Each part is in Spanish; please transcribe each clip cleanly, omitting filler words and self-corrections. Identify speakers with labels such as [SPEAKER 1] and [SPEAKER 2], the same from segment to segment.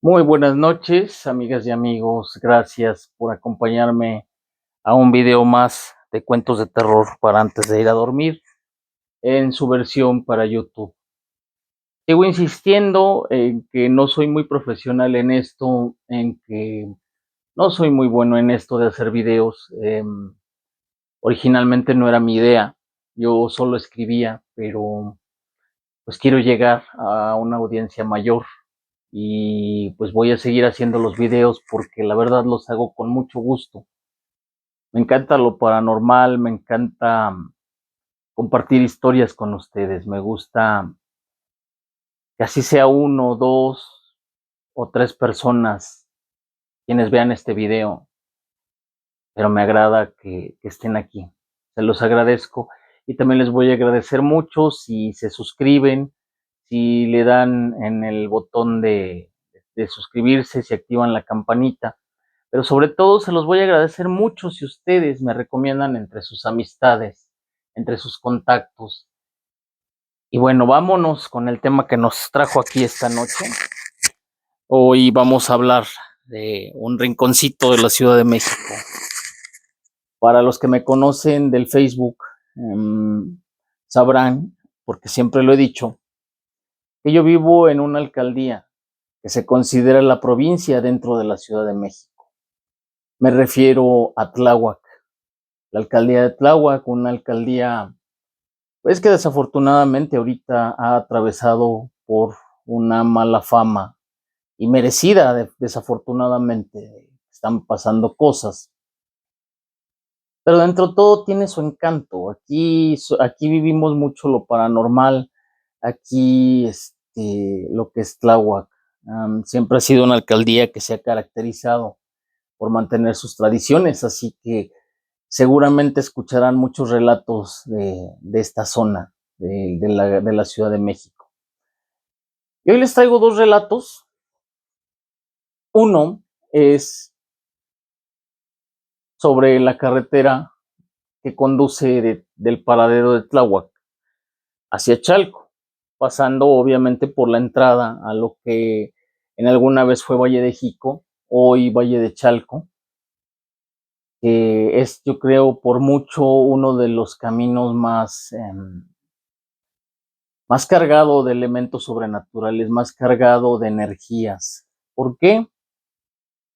[SPEAKER 1] Muy buenas noches, amigas y amigos. Gracias por acompañarme a un video más de cuentos de terror para antes de ir a dormir en su versión para YouTube. Sigo insistiendo en que no soy muy profesional en esto, en que no soy muy bueno en esto de hacer videos. Originalmente no era mi idea, yo solo escribía, pero pues quiero llegar a una audiencia mayor y pues voy a seguir haciendo los videos porque la verdad los hago con mucho gusto. Me encanta lo paranormal, me encanta compartir historias con ustedes, me gusta que así sea uno, dos o tres personas quienes vean este video, pero me agrada que estén aquí. Se los agradezco y también les voy a agradecer mucho si se suscriben, si le dan en el botón de suscribirse, si activan la campanita. Pero sobre todo se los voy a agradecer mucho si ustedes me recomiendan entre sus amistades, entre sus contactos. Y bueno, vámonos con el tema que nos trajo aquí esta noche. Hoy vamos a hablar de un rinconcito de la Ciudad de México. Para los que me conocen del Facebook, sabrán, porque siempre lo he dicho, que yo vivo en una alcaldía que se considera la provincia dentro de la Ciudad de México. Me refiero a Tláhuac, la alcaldía de Tláhuac, una alcaldía pues que desafortunadamente ahorita ha atravesado por una mala fama y merecida, desafortunadamente están pasando cosas, pero dentro de todo tiene su encanto. Aquí vivimos mucho lo paranormal, aquí lo que es Tláhuac. Siempre ha sido una alcaldía que se ha caracterizado por mantener sus tradiciones, así que seguramente escucharán muchos relatos de esta zona de la Ciudad de México. Y hoy les traigo dos relatos. Uno es sobre la carretera que conduce del paradero de Tláhuac hacia Chalco, pasando obviamente por la entrada a lo que en alguna vez fue Valle de Jico, hoy Valle de Chalco, que es, yo creo, por mucho uno de los caminos más cargado de elementos sobrenaturales, más cargado de energías. ¿Por qué?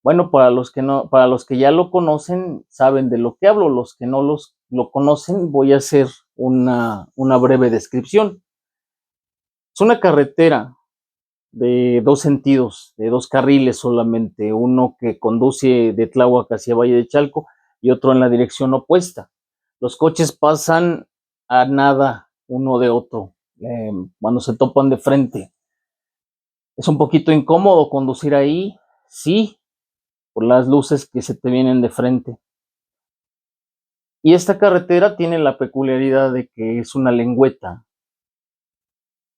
[SPEAKER 1] Bueno, para los que no, para los que ya lo conocen, saben de lo que hablo. Los que no lo conocen, voy a hacer una breve descripción. Es una carretera de dos sentidos, de dos carriles solamente, uno que conduce de Tláhuac hacia Valle de Chalco y otro en la dirección opuesta. Los coches pasan a nada uno de otro cuando se topan de frente. Es un poquito incómodo conducir ahí, sí, por las luces que se te vienen de frente. Y esta carretera tiene la peculiaridad de que es una lengüeta.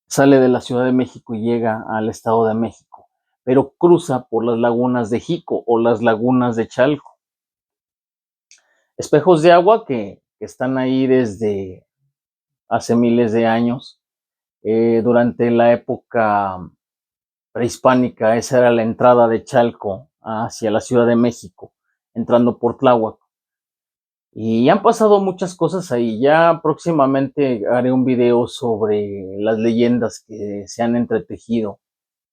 [SPEAKER 1] Sale de la Ciudad de México y llega al Estado de México, pero cruza por las lagunas de Jico o las lagunas de Chalco. Espejos de agua que están ahí desde hace miles de años. Durante la época prehispánica, esa era la entrada de Chalco hacia la Ciudad de México, entrando por Tláhuac. Y han pasado muchas cosas ahí. Ya próximamente haré un video sobre las leyendas que se han entretejido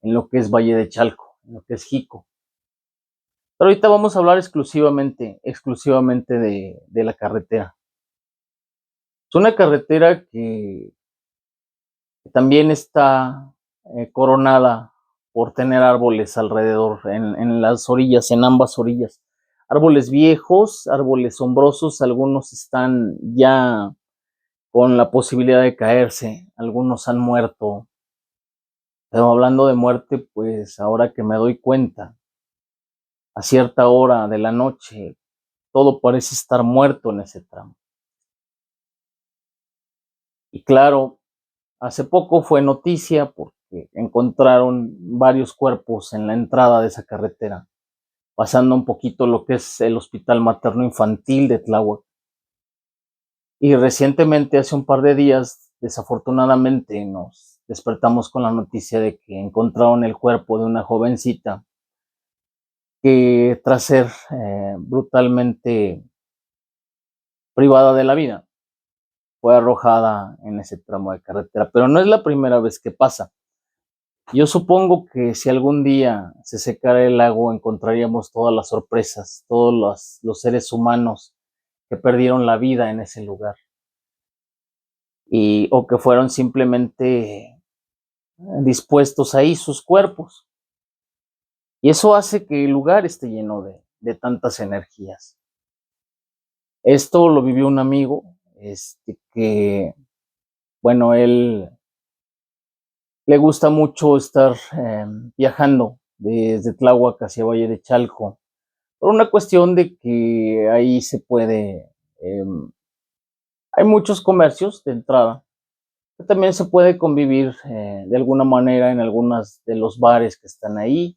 [SPEAKER 1] en lo que es Valle de Chalco, en lo que es Jico. Pero ahorita vamos a hablar exclusivamente de la carretera. Es una carretera que también está coronada por tener árboles alrededor, en las orillas, en ambas orillas. Árboles viejos, árboles sombrosos, algunos están ya con la posibilidad de caerse, algunos han muerto. Pero hablando de muerte, pues ahora que me doy cuenta, a cierta hora de la noche, todo parece estar muerto en ese tramo. Y claro, hace poco fue noticia porque encontraron varios cuerpos en la entrada de esa carretera, pasando un poquito lo que es el Hospital Materno Infantil de Tláhuac. Y recientemente, hace un par de días, desafortunadamente nos despertamos con la noticia de que encontraron el cuerpo de una jovencita que tras ser brutalmente privada de la vida, fue arrojada en ese tramo de carretera. Pero no es la primera vez que pasa. Yo supongo que si algún día se secara el lago, encontraríamos todas las sorpresas, todos los seres humanos que perdieron la vida en ese lugar. O que fueron simplemente dispuestos ahí sus cuerpos. Y eso hace que el lugar esté lleno de tantas energías. Esto lo vivió un amigo, que, bueno, él le gusta mucho estar viajando desde Tláhuac hacia Valle de Chalco, por una cuestión de que ahí se puede, hay muchos comercios de entrada, pero también se puede convivir de alguna manera en algunos de los bares que están ahí.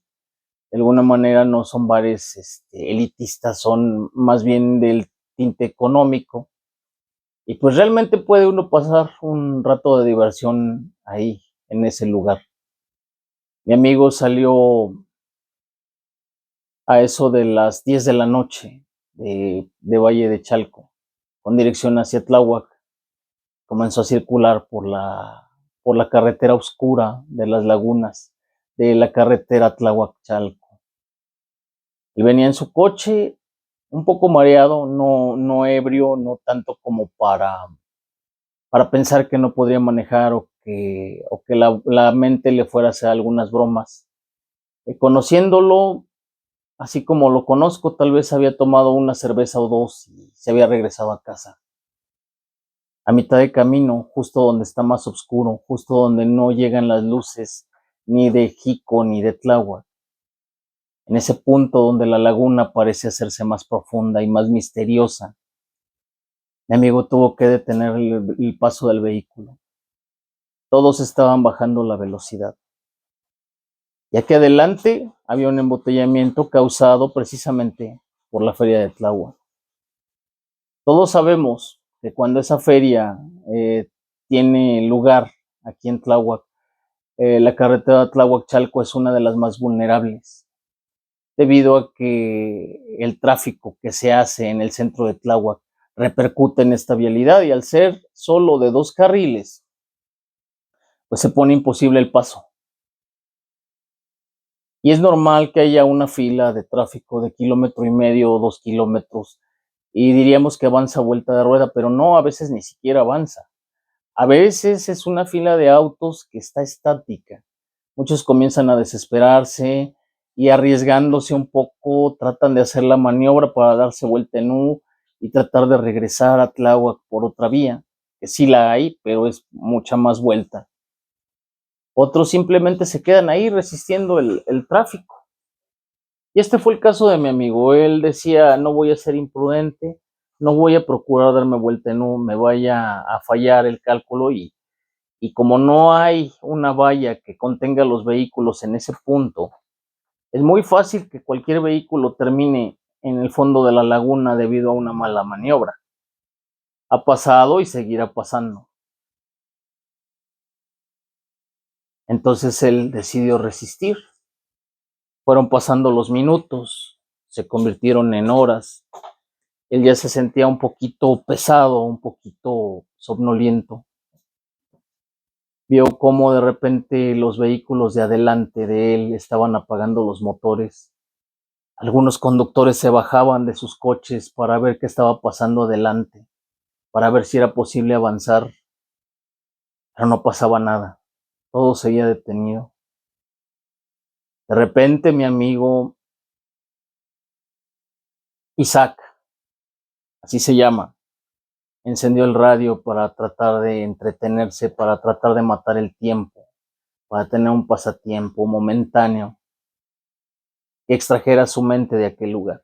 [SPEAKER 1] De alguna manera no son bares elitistas, son más bien del tinte económico. Y pues realmente puede uno pasar un rato de diversión ahí, en ese lugar. Mi amigo salió a eso de las 10 de la noche de Valle de Chalco, con dirección hacia Tláhuac. Comenzó a circular por la carretera oscura de las lagunas, de la carretera Tláhuac-Chalco. Él venía en su coche, un poco mareado, no ebrio, no tanto como para pensar que no podría manejar o que la mente le fuera a hacer algunas bromas. Conociéndolo, así como lo conozco, tal vez había tomado una cerveza o dos y se había regresado a casa. A mitad de camino, justo donde está más oscuro, justo donde no llegan las luces ni de Jico ni de Tláhuac, en ese punto donde la laguna parece hacerse más profunda y más misteriosa, mi amigo tuvo que detener el paso del vehículo. Todos estaban bajando la velocidad, ya que adelante había un embotellamiento causado precisamente por la feria de Tláhuac. Todos sabemos que cuando esa feria tiene lugar aquí en Tláhuac, la carretera Tláhuac-Chalco es una de las más vulnerables, debido a que el tráfico que se hace en el centro de Tláhuac repercute en esta vialidad y al ser solo de 2 carriles, pues se pone imposible el paso. Y es normal que haya una fila de tráfico de 1,5 o 2 kilómetros y diríamos que avanza a vuelta de rueda, pero no, a veces ni siquiera avanza. A veces es una fila de autos que está estática. Muchos comienzan a desesperarse y arriesgándose un poco tratan de hacer la maniobra para darse vuelta en U y tratar de regresar a Tláhuac por otra vía, que sí la hay, pero es mucha más vuelta. Otros simplemente se quedan ahí resistiendo el tráfico. Y este fue el caso de mi amigo. Él decía, no voy a ser imprudente, no voy a procurar darme vuelta en U, me vaya a fallar el cálculo y como no hay una valla que contenga los vehículos en ese punto, es muy fácil que cualquier vehículo termine en el fondo de la laguna debido a una mala maniobra. Ha pasado y seguirá pasando. Entonces él decidió resistir. Fueron pasando los minutos, se convirtieron en horas. Él ya se sentía un poquito pesado, un poquito somnoliento. Vio cómo de repente los vehículos de adelante de él estaban apagando los motores. Algunos conductores se bajaban de sus coches para ver qué estaba pasando adelante, para ver si era posible avanzar, pero no pasaba nada. Todo seguía detenido. De repente mi amigo Isaac, así se llama, encendió el radio para tratar de entretenerse, para tratar de matar el tiempo, para tener un pasatiempo momentáneo que extrajera su mente de aquel lugar.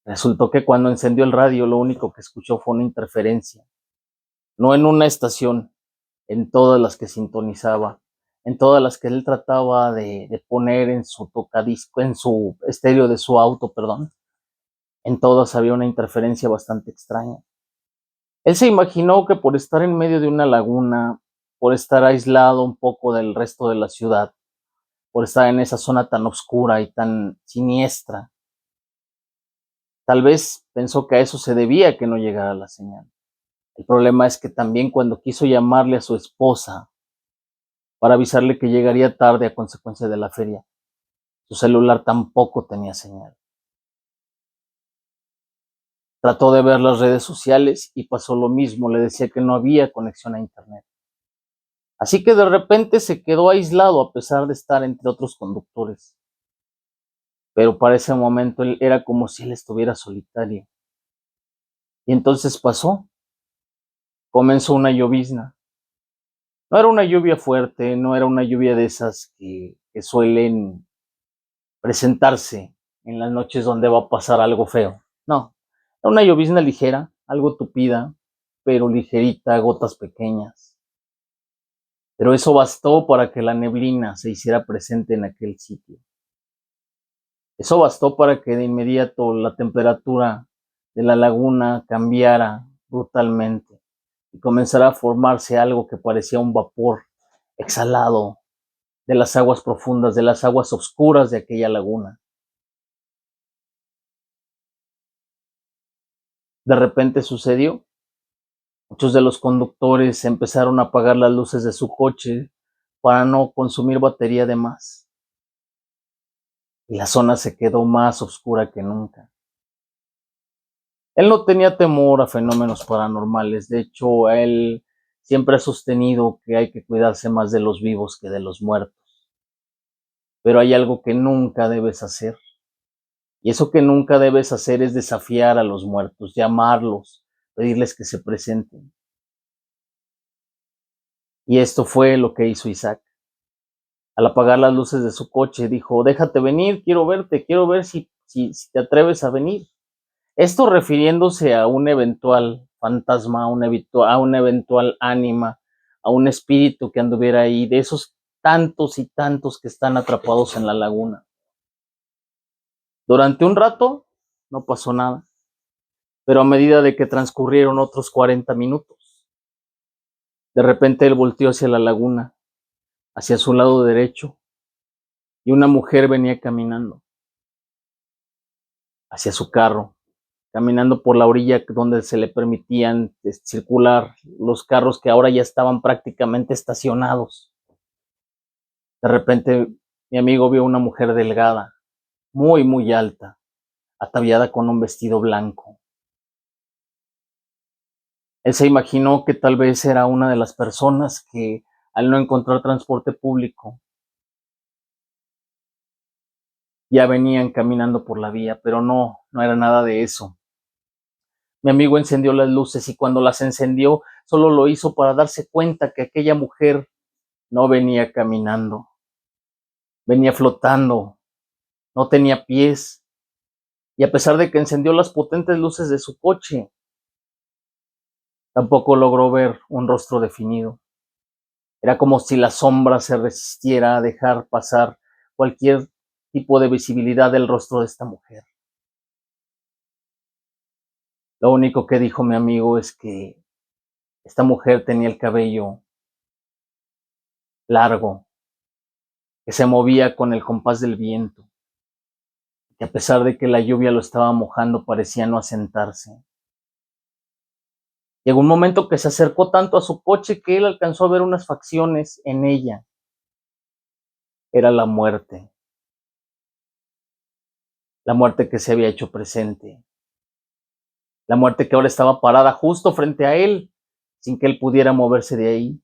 [SPEAKER 1] Resultó que cuando encendió el radio lo único que escuchó fue una interferencia, no en una estación, en todas las que sintonizaba, en todas las que él trataba de poner en su tocadisco, en su estéreo de su auto, perdón. En todas había una interferencia bastante extraña. Él se imaginó que por estar en medio de una laguna, por estar aislado un poco del resto de la ciudad, por estar en esa zona tan oscura y tan siniestra. Tal vez pensó que a eso se debía que no llegara la señal. El problema es que también cuando quiso llamarle a su esposa para avisarle que llegaría tarde a consecuencia de la feria, su celular tampoco tenía señal. Trató de ver las redes sociales y pasó lo mismo, le decía que no había conexión a internet. Así que de repente se quedó aislado a pesar de estar entre otros conductores. Pero para ese momento él era como si él estuviera solitario. Y entonces comenzó una llovizna. No era una lluvia fuerte, no era una lluvia de esas que suelen presentarse en las noches donde va a pasar algo feo. No, era una llovizna ligera, algo tupida, pero ligerita, gotas pequeñas. Pero eso bastó para que la neblina se hiciera presente en aquel sitio. Eso bastó para que de inmediato la temperatura de la laguna cambiara brutalmente y comenzara a formarse algo que parecía un vapor exhalado de las aguas profundas, de las aguas oscuras de aquella laguna. De repente sucedió. Muchos de los conductores empezaron a apagar las luces de su coche para no consumir batería de más. Y la zona se quedó más oscura que nunca. Él no tenía temor a fenómenos paranormales. De hecho, él siempre ha sostenido que hay que cuidarse más de los vivos que de los muertos. Pero hay algo que nunca debes hacer. Y eso que nunca debes hacer es desafiar a los muertos, llamarlos, pedirles que se presenten. Y esto fue lo que hizo Isaac. Al apagar las luces de su coche, dijo: déjate venir, quiero verte, quiero ver si te atreves a venir. Esto refiriéndose a un eventual fantasma, a un eventual ánima, a un espíritu que anduviera ahí, de esos tantos y tantos que están atrapados en la laguna. Durante un rato no pasó nada, pero a medida de que transcurrieron otros 40 minutos, de repente él volteó hacia la laguna, hacia su lado derecho, y una mujer venía caminando hacia su carro, caminando por la orilla donde se le permitían circular los carros que ahora ya estaban prácticamente estacionados. De repente mi amigo vio una mujer delgada, muy, muy alta, ataviada con un vestido blanco. Él se imaginó que tal vez era una de las personas que, al no encontrar transporte público, ya venían caminando por la vía, pero no era nada de eso. Mi amigo encendió las luces y cuando las encendió, solo lo hizo para darse cuenta que aquella mujer no venía caminando, venía flotando, no tenía pies, y a pesar de que encendió las potentes luces de su coche, tampoco logró ver un rostro definido. Era como si la sombra se resistiera a dejar pasar cualquier tipo de visibilidad del rostro de esta mujer. Lo único que dijo mi amigo es que esta mujer tenía el cabello largo, que se movía con el compás del viento, que a pesar de que la lluvia lo estaba mojando, parecía no asentarse. Llegó un momento que se acercó tanto a su coche que él alcanzó a ver unas facciones en ella. Era la muerte que se había hecho presente, la muerte que ahora estaba parada justo frente a él, sin que él pudiera moverse de ahí.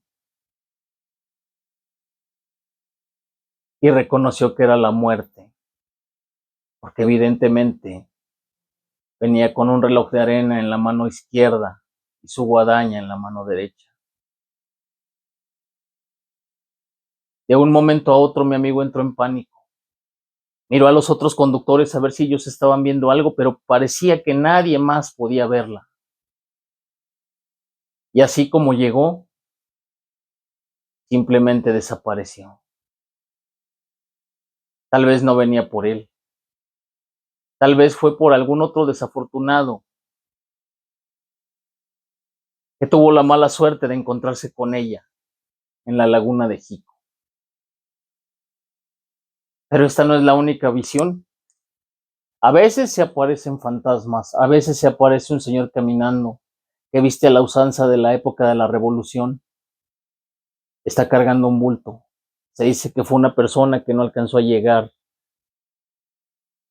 [SPEAKER 1] Y reconoció que era la muerte, porque evidentemente venía con un reloj de arena en la mano izquierda y su guadaña en la mano derecha. De un momento a otro mi amigo entró en pánico. Miró a los otros conductores a ver si ellos estaban viendo algo, pero parecía que nadie más podía verla. Y así como llegó, simplemente desapareció. Tal vez no venía por él. Tal vez fue por algún otro desafortunado que tuvo la mala suerte de encontrarse con ella. en la laguna de Jico. Pero esta no es la única visión. A veces se aparecen fantasmas, a veces se aparece un señor caminando que viste a la usanza de la época de la Revolución. Está cargando un bulto. Se dice que fue una persona que no alcanzó a llegar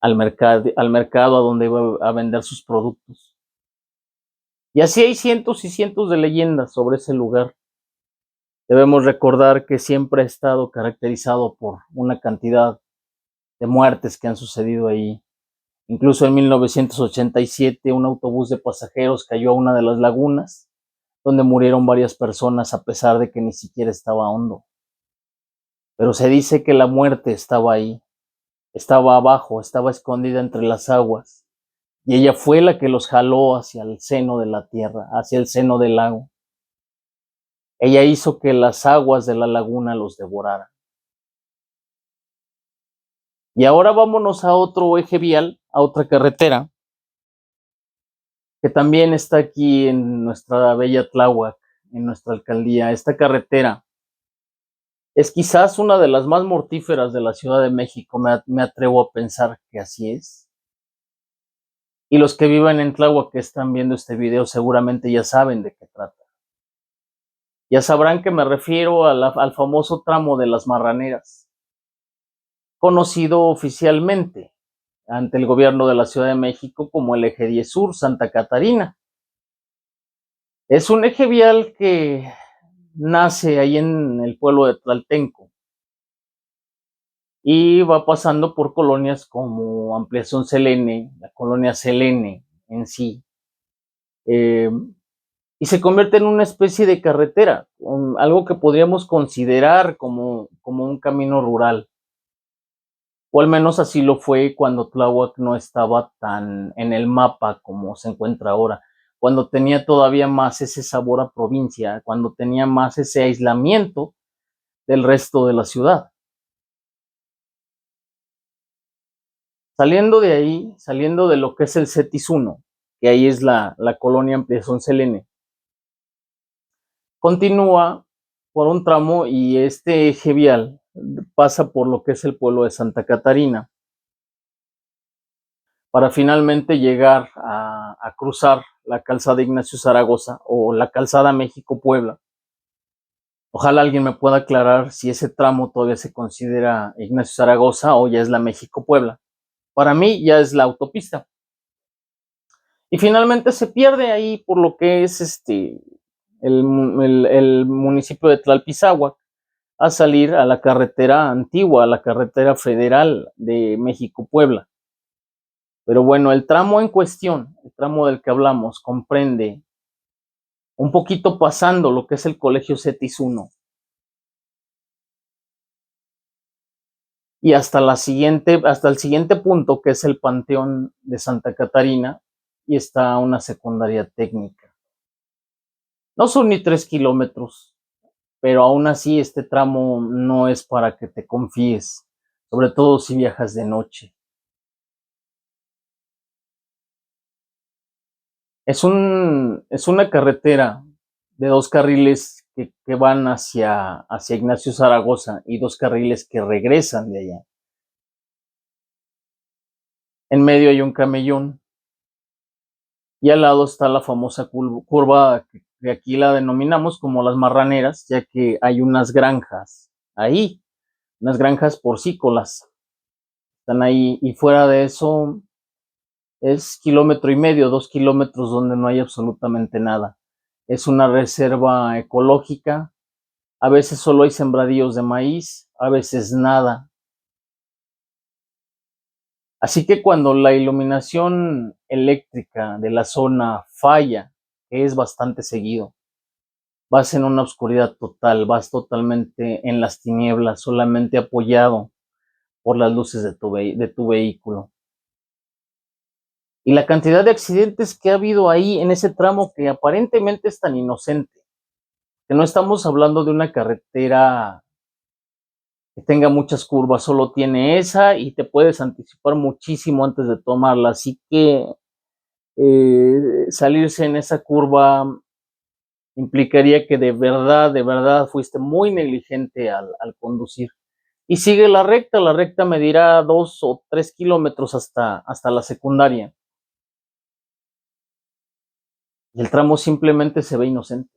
[SPEAKER 1] al mercado a donde iba a vender sus productos. Y así hay cientos y cientos de leyendas sobre ese lugar. Debemos recordar que siempre ha estado caracterizado por una cantidad de muertes que han sucedido ahí. Incluso en 1987 un autobús de pasajeros cayó a una de las lagunas, donde murieron varias personas a pesar de que ni siquiera estaba hondo. Pero se dice que la muerte estaba ahí, estaba abajo, estaba escondida entre las aguas, y ella fue la que los jaló hacia el seno de la tierra, hacia el seno del lago. Ella hizo que las aguas de la laguna los devoraran. Y ahora vámonos a otro eje vial, a otra carretera, que también está aquí en nuestra bella Tláhuac, en nuestra alcaldía. Esta carretera es quizás una de las más mortíferas de la Ciudad de México, me atrevo a pensar que así es. Y los que viven en Tláhuac que están viendo este video seguramente ya saben de qué trata. Ya sabrán que me refiero al famoso tramo de las Marraneras, conocido oficialmente ante el gobierno de la Ciudad de México como el Eje 10 Sur Santa Catarina. Es un eje vial que nace ahí en el pueblo de Tlaltenco y va pasando por colonias como Ampliación Selene, la colonia Selene en sí, y se convierte en una especie de carretera, algo que podríamos considerar como un camino rural, o al menos así lo fue cuando Tláhuac no estaba tan en el mapa como se encuentra ahora, cuando tenía todavía más ese sabor a provincia, cuando tenía más ese aislamiento del resto de la ciudad. Saliendo de ahí, saliendo de lo que es el Cetis 1, que ahí es la colonia Ampliación Selene, continúa por un tramo y este eje vial pasa por lo que es el pueblo de Santa Catarina, para finalmente llegar a cruzar la calzada Ignacio Zaragoza o la calzada México-Puebla. Ojalá alguien me pueda aclarar si ese tramo todavía se considera Ignacio Zaragoza o ya es la México-Puebla. Para mí ya es la autopista. Y finalmente se pierde ahí por lo que es el municipio de Tlalpizáhuac, a salir a la carretera antigua, a la carretera federal de México-Puebla. Pero bueno, el tramo en cuestión, el tramo del que hablamos, comprende un poquito pasando lo que es el Colegio Cetis 1 y hasta el siguiente punto, que es el Panteón de Santa Catarina, y está una secundaria técnica. No son ni 3 kilómetros, pero aún así este tramo no es para que te confíes, sobre todo si viajas de noche. Es una carretera de 2 carriles que van hacia Ignacio Zaragoza y 2 carriles que regresan de allá. En medio hay un camellón y al lado está la famosa curva que aquí la denominamos como las Marraneras, ya que hay unas granjas ahí, unas granjas porcícolas. Están ahí y fuera de eso es 1,5 kilómetros, 2 kilómetros donde no hay absolutamente nada. Es una reserva ecológica, a veces solo hay sembradíos de maíz, a veces nada. Así que cuando la iluminación eléctrica de la zona falla, que es bastante seguido, vas en una oscuridad total, vas totalmente en las tinieblas, solamente apoyado por las luces de tu vehículo. Y la cantidad de accidentes que ha habido ahí en ese tramo que aparentemente es tan inocente, que no estamos hablando de una carretera que tenga muchas curvas, solo tiene esa y te puedes anticipar muchísimo antes de tomarla, así que salirse en esa curva implicaría que de verdad fuiste muy negligente al conducir. Y sigue la recta medirá 2 o 3 kilómetros hasta la secundaria. Y el tramo simplemente se ve inocente.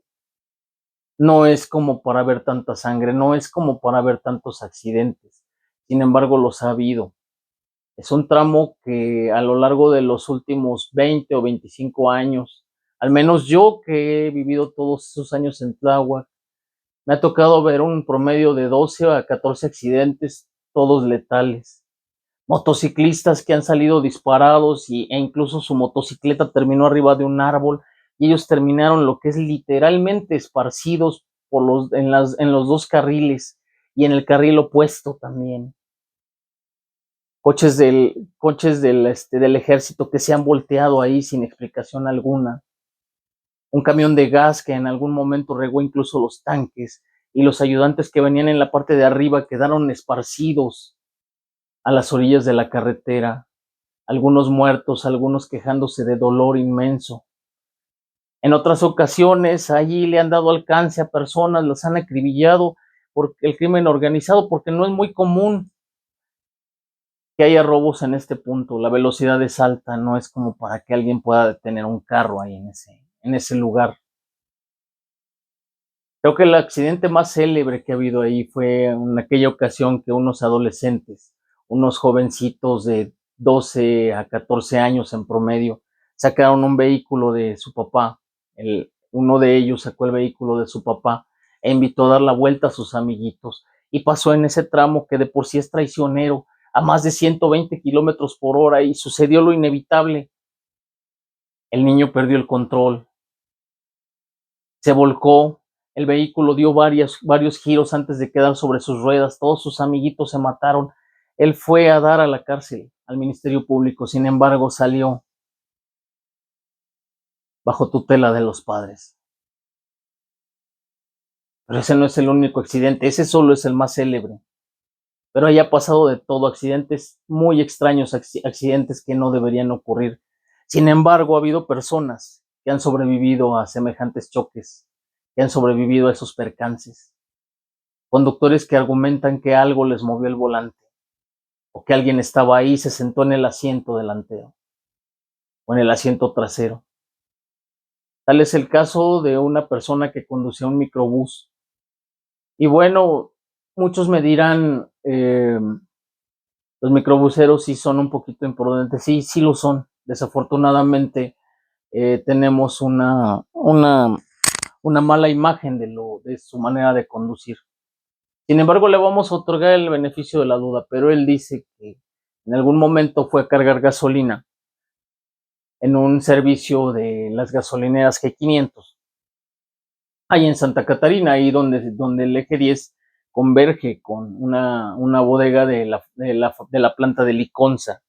[SPEAKER 1] No es como para ver tanta sangre, no es como para ver tantos accidentes. Sin embargo, los ha habido. Es un tramo que a lo largo de los últimos 20 o 25 años, al menos yo que he vivido todos esos años en Tláhuac, me ha tocado ver un promedio de 12 a 14 accidentes, todos letales. Motociclistas que han salido disparados e incluso su motocicleta terminó arriba de un árbol y ellos terminaron lo que es literalmente esparcidos en los dos carriles y en el carril opuesto también. Coches del ejército que se han volteado ahí sin explicación alguna. Un camión de gas que en algún momento regó incluso los tanques y los ayudantes que venían en la parte de arriba quedaron esparcidos a las orillas de la carretera. Algunos muertos, algunos quejándose de dolor inmenso. En otras ocasiones, allí le han dado alcance a personas, las han acribillado por el crimen organizado, porque no es muy común que haya robos en este punto. La velocidad es alta, no es como para que alguien pueda detener un carro ahí en ese lugar. Creo que el accidente más célebre que ha habido ahí fue en aquella ocasión que unos adolescentes, unos jovencitos de 12 a 14 años en promedio, sacaron un vehículo de su papá. Uno de ellos sacó el vehículo de su papá e invitó a dar la vuelta a sus amiguitos y pasó en ese tramo que de por sí es traicionero a más de 120 kilómetros por hora y sucedió lo inevitable. El niño perdió el control, se volcó, el vehículo dio varios giros antes de quedar sobre sus ruedas, todos sus amiguitos se mataron. Él fue a dar a la cárcel, al Ministerio Público, sin embargo salió bajo tutela de los padres. Pero ese no es el único accidente, ese solo es el más célebre. Pero haya pasado de todo, accidentes muy extraños, accidentes que no deberían ocurrir. Sin embargo, ha habido personas que han sobrevivido a semejantes choques, que han sobrevivido a esos percances. Conductores que argumentan que algo les movió el volante, o que alguien estaba ahí y se sentó en el asiento delantero, o en el asiento trasero. Tal es el caso de una persona que conducía un microbús. Y bueno, muchos me dirán, los microbuseros sí son un poquito imprudentes. Sí, sí lo son. Desafortunadamente, tenemos una mala imagen de su manera de conducir. Sin embargo, le vamos a otorgar el beneficio de la duda, pero él dice que en algún momento fue a cargar gasolina en un servicio de las gasolineras G500, ahí en Santa Catarina, ahí donde el eje 10 converge con una bodega de la planta de Liconza.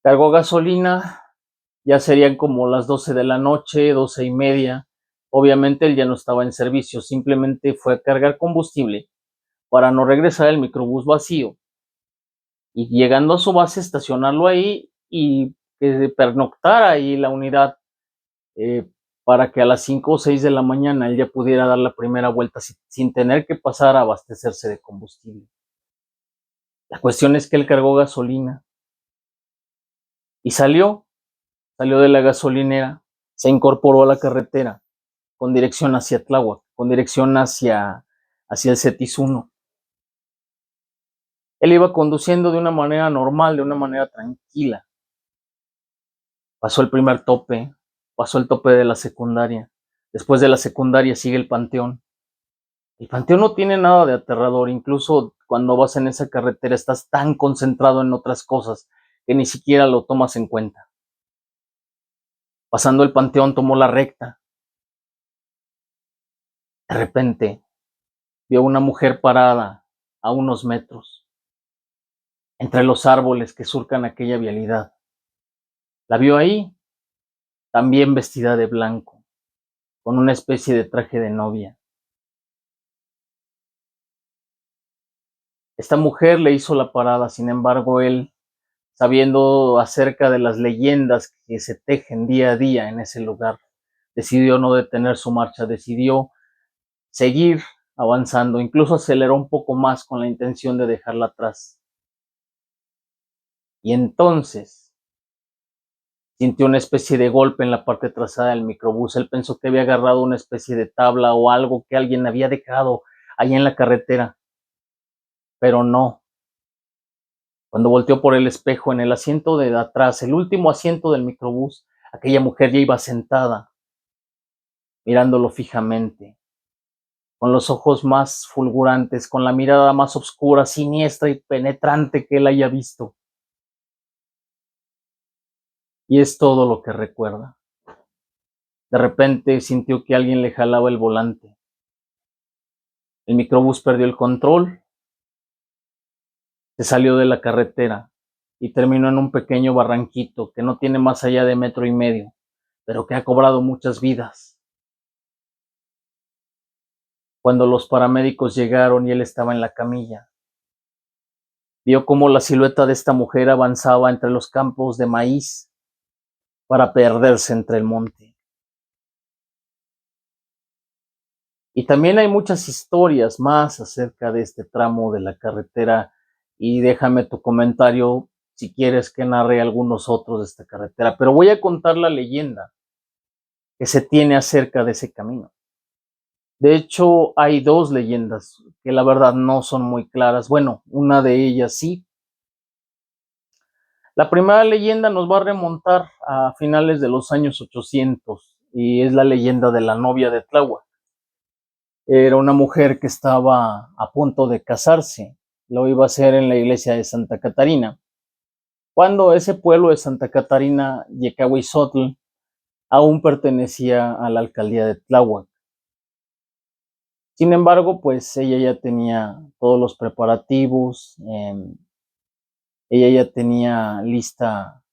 [SPEAKER 1] Cargó gasolina, ya serían como las 12 de la noche, 12:30. Obviamente él ya no estaba en servicio, simplemente fue a cargar combustible para no regresar el microbús vacío y llegando a su base estacionarlo ahí y que pernoctara ahí la unidad, eh, para que a las 5 o 6 de la mañana él ya pudiera dar la primera vuelta sin tener que pasar a abastecerse de combustible. La cuestión es que él cargó gasolina y salió de la gasolinera, se incorporó a la carretera con dirección hacia Tláhuac, con dirección hacia el CETIS 1. Él iba conduciendo de una manera normal, de una manera tranquila. Pasó el primer tope, pasó el tope de la secundaria. Después de la secundaria sigue el Panteón. El Panteón no tiene nada de aterrador, incluso cuando vas en esa carretera estás tan concentrado en otras cosas que ni siquiera lo tomas en cuenta. Pasando el Panteón tomó la recta. De repente vio una mujer parada a unos metros, entre los árboles que surcan aquella vialidad. La vio ahí, también vestida de blanco, con una especie de traje de novia. Esta mujer le hizo la parada, sin embargo, él, sabiendo acerca de las leyendas que se tejen día a día en ese lugar, decidió no detener su marcha, decidió seguir avanzando, incluso aceleró un poco más con la intención de dejarla atrás. Y entonces sintió una especie de golpe en la parte trasera del microbús. Él pensó que había agarrado una especie de tabla o algo que alguien había dejado ahí en la carretera, pero no. Cuando volteó por el espejo en el asiento de atrás, el último asiento del microbús, aquella mujer ya iba sentada, mirándolo fijamente, con los ojos más fulgurantes, con la mirada más oscura, siniestra y penetrante que él haya visto. Y es todo lo que recuerda. De repente sintió que alguien le jalaba el volante. El microbús perdió el control, se salió de la carretera y terminó en un pequeño barranquito que no tiene más allá de 1,5 metros, pero que ha cobrado muchas vidas. Cuando los paramédicos llegaron y él estaba en la camilla, vio cómo la silueta de esta mujer avanzaba entre los campos de maíz para perderse entre el monte. Y también hay muchas historias más acerca de este tramo de la carretera, y déjame tu comentario si quieres que narre algunos otros de esta carretera, pero voy a contar la leyenda que se tiene acerca de ese camino. De hecho, hay dos leyendas que la verdad no son muy claras. Bueno, una de ellas sí. La primera leyenda nos va a remontar a finales de los años 800 y es la leyenda de la novia de Tláhuac. Era una mujer que estaba a punto de casarse, lo iba a hacer en la iglesia de Santa Catarina, cuando ese pueblo de Santa Catarina, Yecahuizotl, aún pertenecía a la alcaldía de Tláhuac. Sin embargo, pues ella ya tenía todos los preparativos, ella ya tenía lista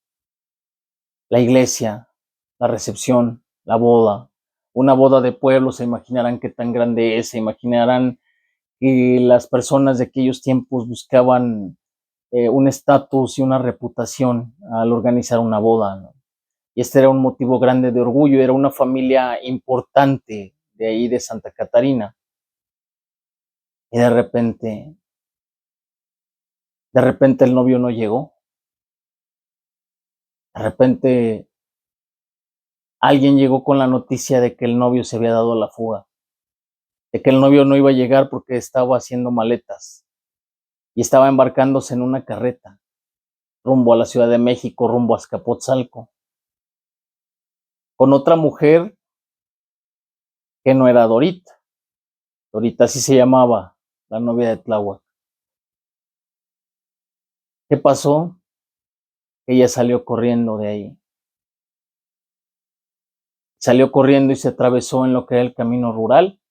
[SPEAKER 1] la iglesia, la recepción, la boda, una boda de pueblo. Se imaginarán qué tan grande es, se imaginarán que las personas de aquellos tiempos buscaban un estatus y una reputación al organizar una boda, ¿no? Y este era un motivo grande de orgullo, era una familia importante de ahí de Santa Catarina. Y de repente el novio no llegó. De repente alguien llegó con la noticia de que el novio se había dado la fuga, de que el novio no iba a llegar porque estaba haciendo maletas y estaba embarcándose en una carreta rumbo a la Ciudad de México, rumbo a Azcapotzalco, con otra mujer que no era Dorita. Dorita así se llamaba, la novia de Tláhuac. ¿Qué pasó? Ella salió corriendo de ahí. Salió corriendo y se atravesó en lo que era el camino rural,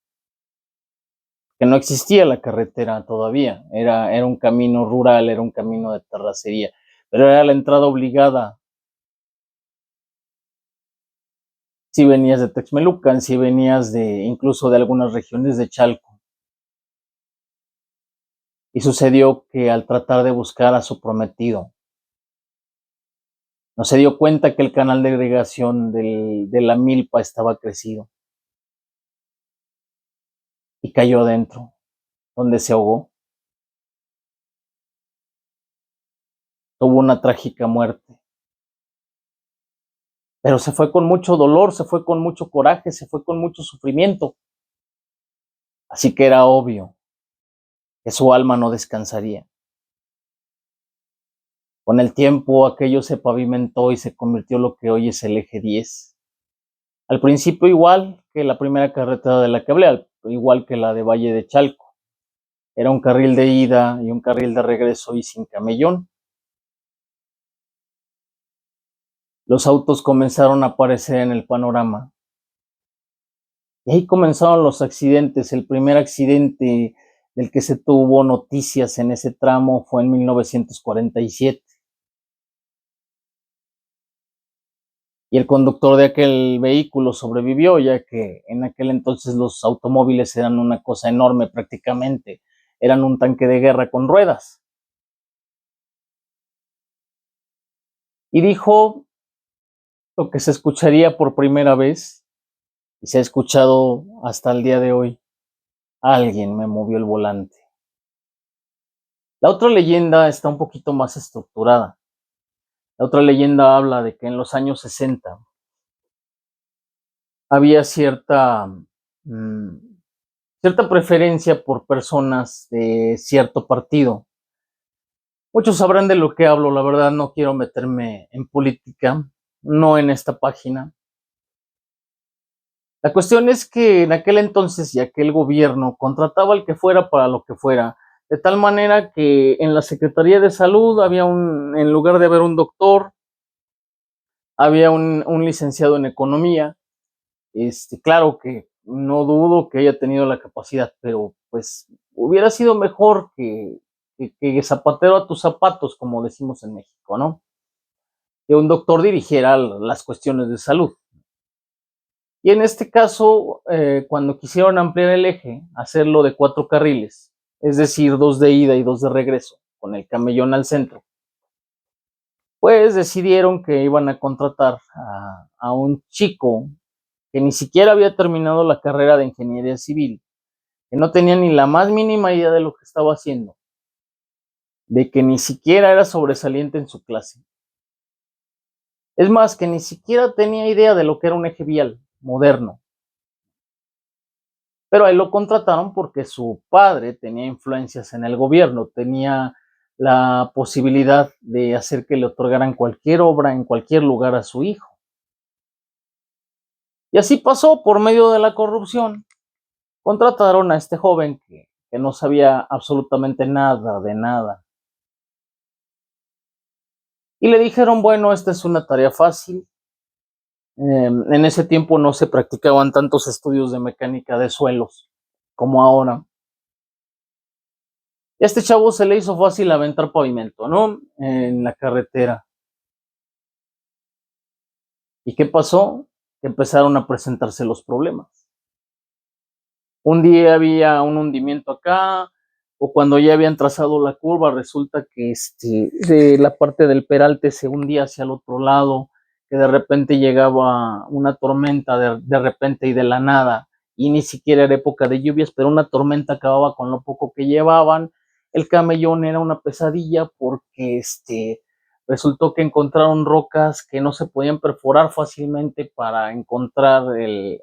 [SPEAKER 1] que no existía la carretera todavía, era un camino rural, era un camino de terracería, pero era la entrada obligada. Si venías de Texmelucan, si venías de incluso de algunas regiones de Chalco. Y sucedió que al tratar de buscar a su prometido, no se dio cuenta que el canal de irrigación de la milpa estaba crecido y cayó adentro, donde se ahogó. Tuvo una trágica muerte. Pero se fue con mucho dolor, se fue con mucho coraje, se fue con mucho sufrimiento. Así que era obvio que su alma no descansaría. Con el tiempo aquello se pavimentó y se convirtió en lo que hoy es el eje 10. Al principio igual que la primera carretera de la que hablé, igual que la de Valle de Chalco. Era un carril de ida y un carril de regreso y sin camellón. Los autos comenzaron a aparecer en el panorama. Y ahí comenzaron los accidentes. El primer accidente del que se tuvo noticias en ese tramo fue en 1947. Y el conductor de aquel vehículo sobrevivió, ya que en aquel entonces los automóviles eran una cosa enorme prácticamente. Eran un tanque de guerra con ruedas. Y dijo lo que se escucharía por primera vez y se ha escuchado hasta el día de hoy: alguien me movió el volante. La otra leyenda está un poquito más estructurada. La otra leyenda habla de que en los años 60 había mm, cierta preferencia por personas de cierto partido. Muchos sabrán de lo que hablo, la verdad no quiero meterme en política, no en esta página. La cuestión es que en aquel entonces y aquel gobierno contrataba al que fuera para lo que fuera, de tal manera que en la Secretaría de Salud había en lugar de haber un doctor, había un licenciado en economía. Claro que no dudo que haya tenido la capacidad, pero pues hubiera sido mejor que zapatero a tus zapatos, como decimos en México, ¿no? Que un doctor dirigiera las cuestiones de salud. Y en este caso, cuando quisieron ampliar el eje, hacerlo de 4 carriles, es decir, 2 de ida y 2 de regreso, con el camellón al centro, pues decidieron que iban a contratar a un chico que ni siquiera había terminado la carrera de ingeniería civil, que no tenía ni la más mínima idea de lo que estaba haciendo, de que ni siquiera era sobresaliente en su clase. Es más, que ni siquiera tenía idea de lo que era un eje vial moderno. Pero ahí lo contrataron porque su padre tenía influencias en el gobierno, tenía la posibilidad de hacer que le otorgaran cualquier obra en cualquier lugar a su hijo. Y así pasó por medio de la corrupción. Contrataron a este joven que no sabía absolutamente nada de nada. Y le dijeron, bueno, esta es una tarea fácil. En ese tiempo no se practicaban tantos estudios de mecánica de suelos como ahora. Y a este chavo se le hizo fácil aventar pavimento, ¿no? En la carretera. ¿Y qué pasó? Que empezaron a presentarse los problemas. Un día había un hundimiento acá, o cuando ya habían trazado la curva, resulta que de la parte del peralte se hundía hacia el otro lado, que de repente llegaba una tormenta de repente y de la nada, y ni siquiera era época de lluvias, pero una tormenta acababa con lo poco que llevaban. El camellón era una pesadilla porque resultó que encontraron rocas que no se podían perforar fácilmente para encontrar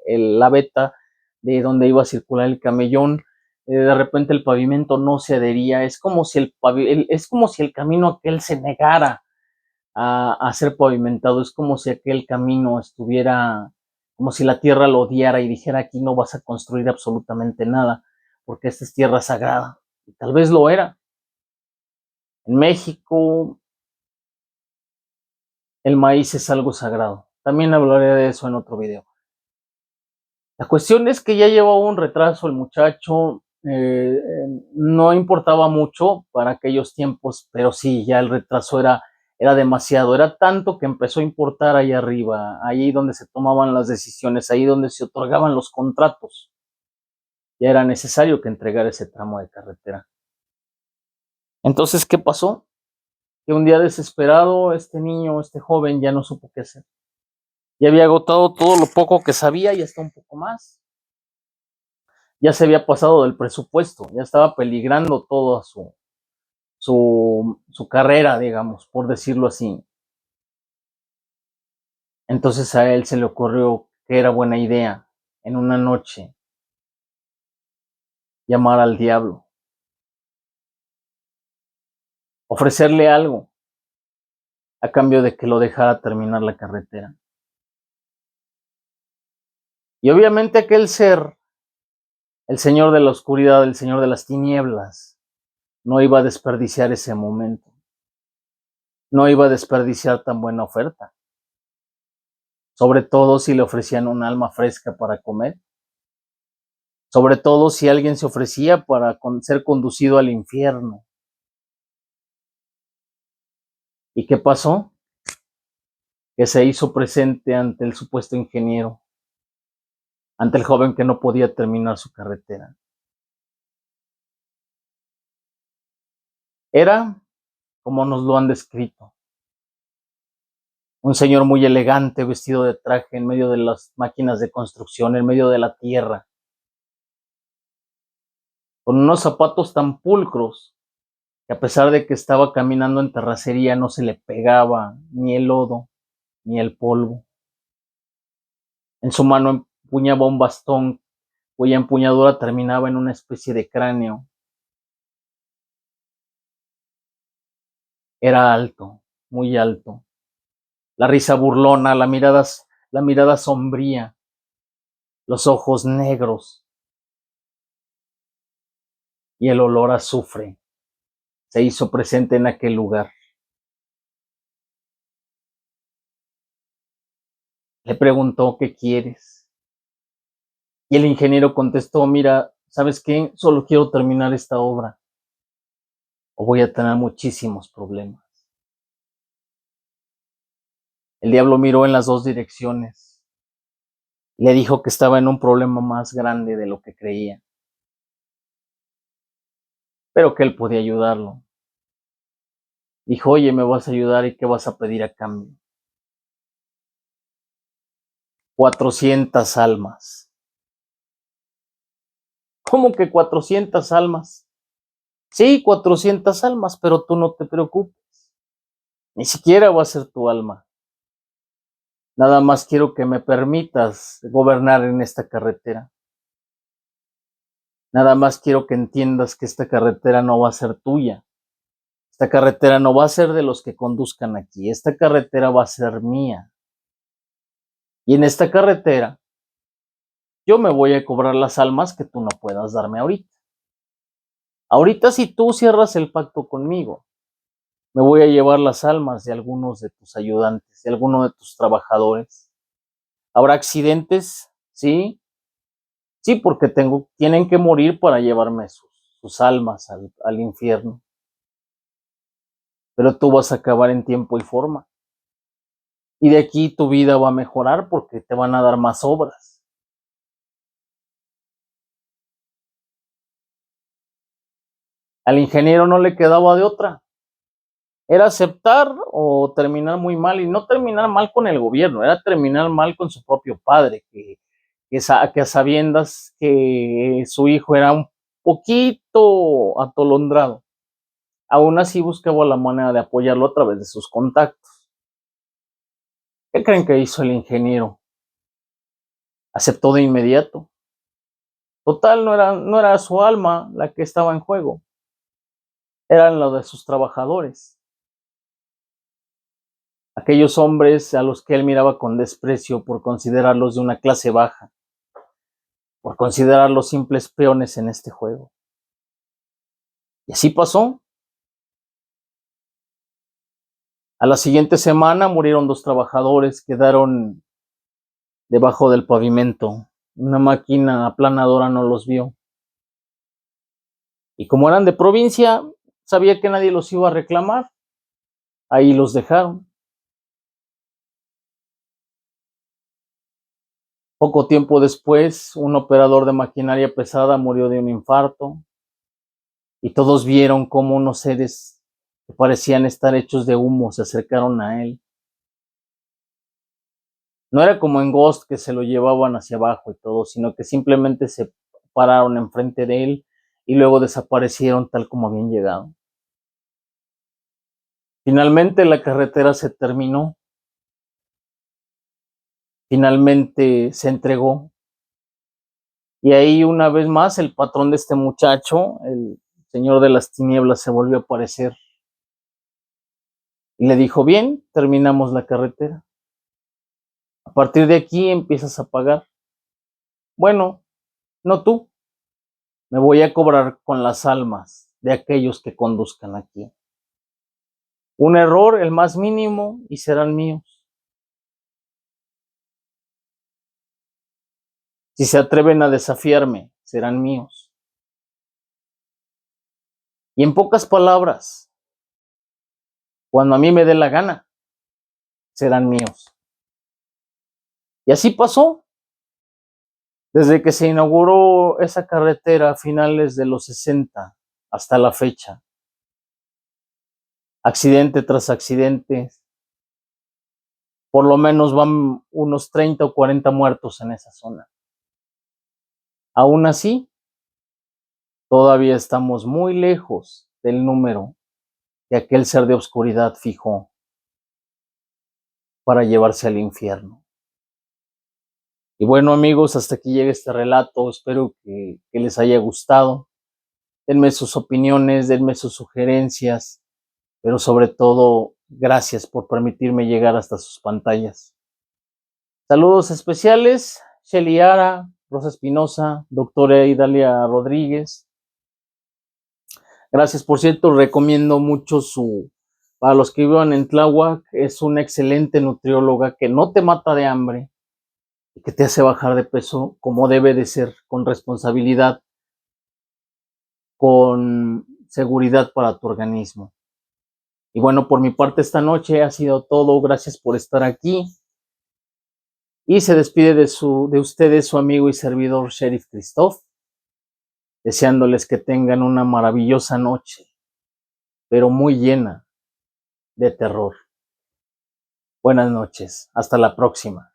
[SPEAKER 1] la veta de donde iba a circular el camellón. De repente el pavimento no se adhería, es como si el camino aquel se negara a ser pavimentado, es como si aquel camino estuviera, como si la tierra lo odiara y dijera: aquí no vas a construir absolutamente nada, porque esta es tierra sagrada. Y tal vez lo era. En México el maíz es algo sagrado. También hablaré de eso en otro video. La cuestión es que ya llevaba un retraso el muchacho, no importaba mucho para aquellos tiempos, pero sí, ya el retraso era demasiado, era tanto que empezó a importar ahí arriba, ahí donde se tomaban las decisiones, ahí donde se otorgaban los contratos. Ya era necesario que entregara ese tramo de carretera. Entonces, ¿qué pasó? Que un día desesperado, este niño, este joven, ya no supo qué hacer. Ya había agotado todo lo poco que sabía y hasta un poco más. Ya se había pasado del presupuesto, ya estaba peligrando toda su carrera, digamos, por decirlo así. Entonces a él se le ocurrió que era buena idea en una noche llamar al diablo, ofrecerle algo a cambio de que lo dejara terminar la carretera. Y obviamente aquel ser, el señor de la oscuridad, el señor de las tinieblas, no iba a desperdiciar ese momento, no iba a desperdiciar tan buena oferta, sobre todo si le ofrecían un alma fresca para comer, sobre todo si alguien se ofrecía para ser conducido al infierno. ¿Y qué pasó? Que se hizo presente ante el supuesto ingeniero, ante el joven que no podía terminar su carretera. Era como nos lo han descrito, Un señor muy elegante, vestido de traje, en medio de las máquinas de construcción, en medio de la tierra, con unos zapatos tan pulcros que a pesar de que estaba caminando en terracería no se le pegaba ni el lodo ni el polvo. En su mano empuñaba un bastón cuya empuñadura terminaba en una especie de cráneo. Era alto, muy alto. La risa burlona, la mirada sombría, los ojos negros y el olor a azufre se hizo presente en aquel lugar. Le preguntó: ¿qué quieres? Y el ingeniero contestó: mira, ¿sabes qué? Solo quiero terminar esta obra o voy a tener muchísimos problemas. El diablo miró en las dos direcciones y le dijo que estaba en un problema más grande de lo que creía, pero que él podía ayudarlo. Dijo: oye, ¿me vas a ayudar y qué vas a pedir a cambio? 400 almas. ¿Cómo que 400 almas? Sí, 400 almas, pero tú no te preocupes. Ni siquiera va a ser tu alma. Nada más quiero que me permitas gobernar en esta carretera. Nada más quiero que entiendas que esta carretera no va a ser tuya. Esta carretera no va a ser de los que conduzcan aquí. Esta carretera va a ser mía. Y en esta carretera yo me voy a cobrar las almas que tú no puedas darme ahorita. Ahorita si tú cierras el pacto conmigo, me voy a llevar las almas de algunos de tus ayudantes, de algunos de tus trabajadores. ¿Habrá accidentes? Sí, sí, porque tienen que morir para llevarme sus almas al infierno. Pero tú vas a acabar en tiempo y forma. Y de aquí tu vida va a mejorar porque te van a dar más obras. Al ingeniero no le quedaba de otra. Era aceptar o terminar muy mal, y no terminar mal con el gobierno, era terminar mal con su propio padre, que a sabiendas que su hijo era un poquito atolondrado, aún así buscaba la manera de apoyarlo a través de sus contactos. ¿Qué creen que hizo el ingeniero? Aceptó de inmediato. Total, no era su alma la que estaba en juego, eran lo de sus trabajadores. Aquellos hombres a los que él miraba con desprecio por considerarlos de una clase baja, por considerarlos simples peones en este juego. Y así pasó. A la siguiente semana murieron 2 trabajadores, quedaron debajo del pavimento. Una máquina aplanadora no los vio. Y como eran de provincia, sabía que nadie los iba a reclamar. Ahí los dejaron. Poco tiempo después, un operador de maquinaria pesada murió de un infarto. Y todos vieron cómo unos seres que parecían estar hechos de humo se acercaron a él. No era como en Ghost, que se lo llevaban hacia abajo y todo, sino que simplemente se pararon enfrente de él y luego desaparecieron tal como habían llegado. Finalmente la carretera se terminó. Finalmente se entregó. Y ahí una vez más el patrón de este muchacho, el señor de las tinieblas, se volvió a aparecer. Y le dijo: bien, terminamos la carretera. A partir de aquí empiezas a pagar. Bueno, no tú. Me voy a cobrar con las almas de aquellos que conduzcan aquí. Un error, el más mínimo, y serán míos. Si se atreven a desafiarme, serán míos. Y en pocas palabras, cuando a mí me dé la gana, serán míos. Y así pasó. Desde que se inauguró esa carretera a finales de los 60 hasta la fecha, accidente tras accidente, por lo menos van unos 30 o 40 muertos en esa zona. Aún así, todavía estamos muy lejos del número que aquel ser de oscuridad fijó para llevarse al infierno. Y bueno, amigos, hasta aquí llega este relato. Espero que les haya gustado. Denme sus opiniones, denme sus sugerencias, pero sobre todo, gracias por permitirme llegar hasta sus pantallas. Saludos especiales, Shelly Ara, Rosa Espinosa, doctora Idalia Rodríguez. Gracias, por cierto, recomiendo mucho para los que vivan en Tláhuac, es una excelente nutrióloga que no te mata de hambre y que te hace bajar de peso como debe de ser, con responsabilidad, con seguridad para tu organismo. Y bueno, por mi parte esta noche ha sido todo. Gracias por estar aquí. Y se despide de ustedes su amigo y servidor Sheriff Christoph, deseándoles que tengan una maravillosa noche, pero muy llena de terror. Buenas noches. Hasta la próxima.